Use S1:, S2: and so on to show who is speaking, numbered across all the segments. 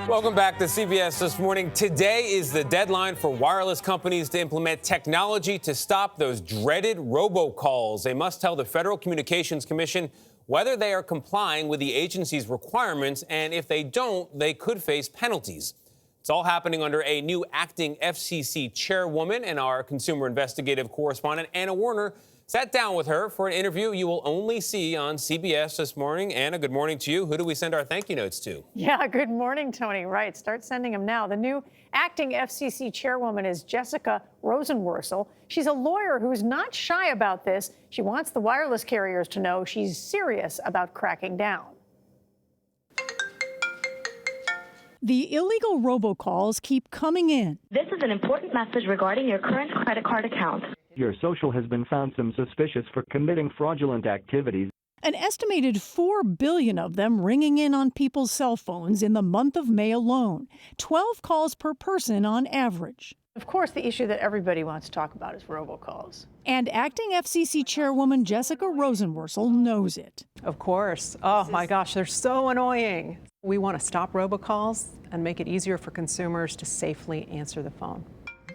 S1: Welcome back to CBS This Morning. Today is the deadline for wireless companies to implement technology to stop those dreaded robocalls. They must tell the Federal Communications Commission whether they are complying with the agency's requirements, and if they don't, they could face penalties. It's all happening under a new Acting FCC chairwoman, and our consumer investigative correspondent, Anna Werner, sat down with her for an interview you will only see on CBS This Morning. Anna, good morning to you. Who do we send our thank you notes to?
S2: Yeah, good morning, Tony. Right, start sending them now. The new Acting FCC chairwoman is Jessica Rosenworcel. She's a lawyer who's not shy about this. She wants the wireless carriers to know she's serious about cracking down.
S3: The illegal robocalls keep coming in.
S4: This is an important message regarding your current credit card account.
S5: Your social has been found suspicious for committing fraudulent activities.
S3: An estimated 4 billion of them ringing in on people's cell phones in the month of May alone. 12 calls per person on average.
S2: Of course, the issue that everybody wants to talk about is robocalls.
S3: And Acting FCC chairwoman Jessica Rosenworcel knows it.
S6: Of course. Oh my gosh, they're so annoying. We want to stop robocalls and make it easier for consumers to safely answer the phone.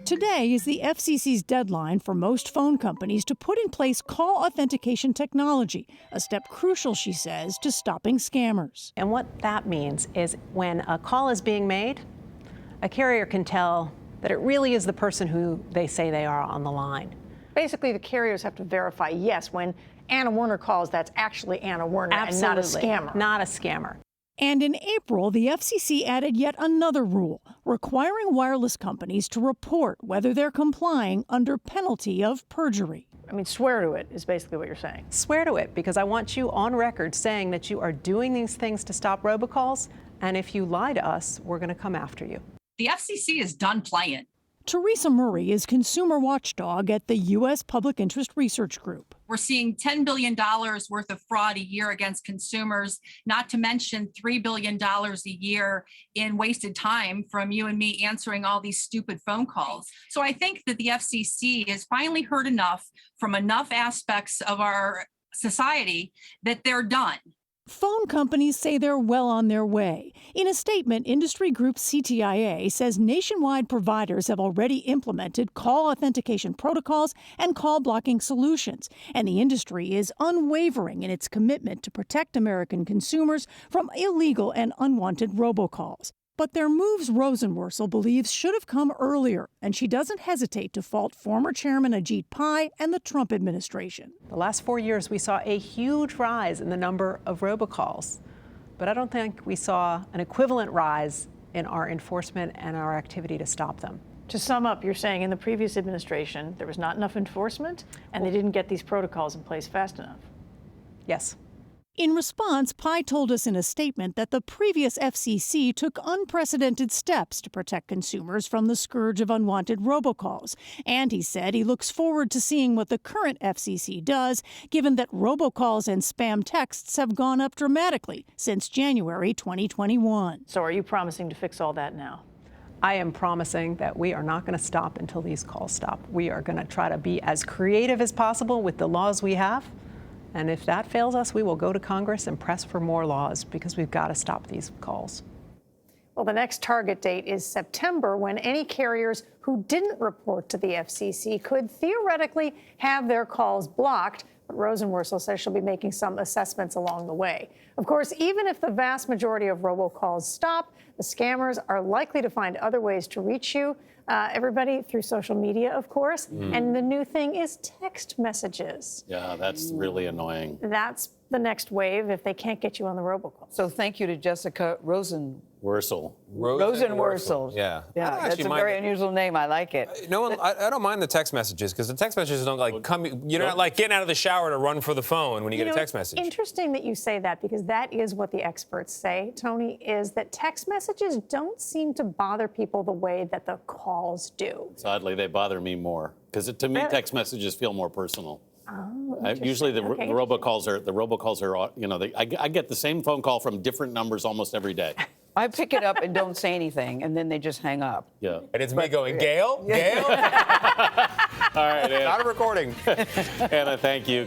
S3: Today is the FCC's deadline for most phone companies to put in place call authentication technology, a step crucial, she says, to stopping scammers.
S6: And what that means is when a call is being made, a carrier can tell that it really is the person who they say they are on the line.
S2: Basically, the carriers have to verify, yes, when Anna Werner calls, that's actually Anna Werner.
S6: Absolutely.
S2: And not a scammer.
S6: Not a scammer.
S3: And in April, the FCC added yet another rule, requiring wireless companies to report whether they're complying under penalty of perjury.
S2: I mean, swear to it is basically what you're saying.
S6: Swear to it, because I want you on record saying that you are doing these things to stop robocalls, and if you lie to us, we're going to come after you.
S7: The FCC is done playing.
S3: Teresa Murray is consumer watchdog at the U.S. Public Interest Research Group.
S7: We're seeing $10 billion worth of fraud a year against consumers, not to mention $3 billion a year in wasted time from you and me answering all these stupid phone calls. So I think that the FCC has finally heard enough from enough aspects of our society that they're done.
S3: Phone companies say they're well on their way. In a statement, industry group CTIA says nationwide providers have already implemented call authentication protocols and call blocking solutions, and the industry is unwavering in its commitment to protect American consumers from illegal and unwanted robocalls. But their moves, Rosenworcel believes, should have come earlier, and she doesn't hesitate to fault former Chairman Ajit Pai and the Trump administration.
S6: The last 4 years, we saw a huge rise in the number of robocalls, but I don't think we saw an equivalent rise in our enforcement and our activity to stop them.
S2: To sum up, you're saying in the previous administration, there was not enough enforcement, and they didn't get these protocols in place fast enough.
S6: Yes.
S3: In response, Pai told us in a statement that the previous FCC took unprecedented steps to protect consumers from the scourge of unwanted robocalls. And he said he looks forward to seeing what the current FCC does, given that robocalls and spam texts have gone up dramatically since January 2021.
S2: So are you promising to fix all that now?
S6: I am promising that we are not going to stop until these calls stop. We are going to try to be as creative as possible with the laws we have. And if that fails us, we will go to Congress and press for more laws because we've got to stop these calls.
S2: Well, the next target date is September, when any carriers who didn't report to the FCC could theoretically have their calls blocked. But Rosenworcel says she'll be making some assessments along the way. Of course, even if the vast majority of robocalls stop, the scammers are likely to find other ways to reach you. Everybody through social media, of course. And the new thing is text messages.
S8: Yeah, that's really annoying.
S2: That's the next wave if they can't get you on the robocall.
S9: So thank you to Jessica
S8: Rosenworcel.
S1: Yeah.
S9: Yeah, that's a very unusual name. I like it.
S1: I don't mind the text messages, because the text messages don't come. You're not like getting out of the shower to run for the phone when you get a text message.
S2: Interesting that you say that, because that is what the experts say, Tony, is that text messages don't seem to bother people the way that the calls do.
S8: Oddly, they bother me more, because to me, text messages feel more personal.
S2: Oh,
S8: Usually the robocalls are, I get the same phone call from different numbers almost every day.
S9: I pick it up and don't say anything, and then they just hang up.
S8: Yeah.
S1: And it's me going, Gayle? Gayle? All right, Anna. Not a recording.
S8: Anna, thank you.